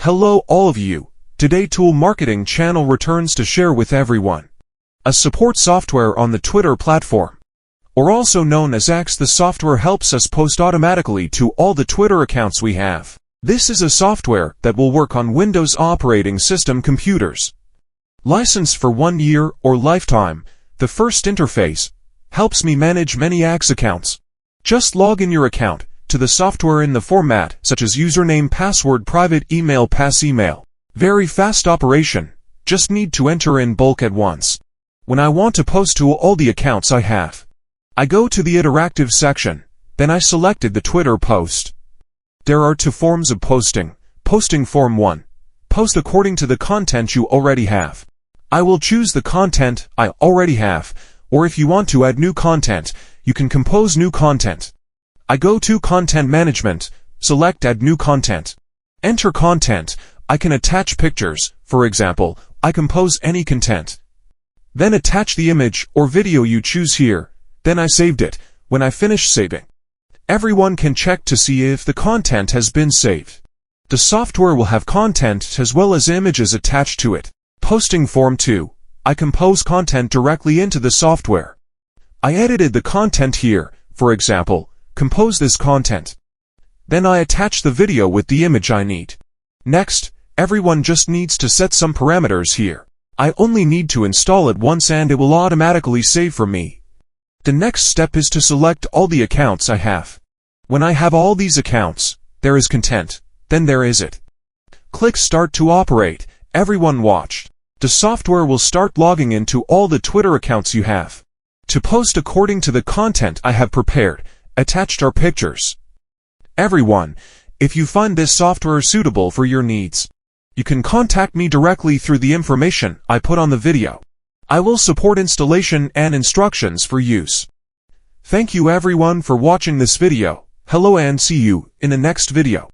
Hello all of you. Today Tool Marketing channel returns to share with everyone a support software on the Twitter platform, or also known as X. The software helps us post automatically to all the Twitter accounts we have. This is a software that will work on Windows operating system computers. Licensed for 1 year or lifetime, the first interface helps me manage many X accounts. Just log in your account to the software in the format such as username, password, private email, pass email. Very fast operation, just need to enter in bulk at once. When I want to post to all the accounts I have, I go to the interactive section, then I selected the Twitter post. There are 2 forms of posting. Posting form 1. Post according to the content you already have. I will choose the content I already have, or if you want to add new content, you can compose new content. I go to Content Management, select Add New Content. Enter content. I can attach pictures, for example, I compose any content. Then attach the image or video you choose here, then I saved it. When I finish saving, everyone can check to see if the content has been saved. The software will have content as well as images attached to it. Posting form 2. I compose content directly into the software. I edited the content here, for example, compose this content. Then I attach the video with the image I need. Next, everyone just needs to set some parameters here. I only need to install it once and it will automatically save for me. The next step is to select all the accounts I have. When I have all these accounts, there is content, then there is it. Click Start to operate. Everyone watched. The software will start logging into all the Twitter accounts you have. To post according to the content I have prepared, attached are pictures. Everyone, if you find this software suitable for your needs, you can contact me directly through the information I put on the video. I will support installation and instructions for use. Thank you everyone for watching this video. Hello and see you in the next video.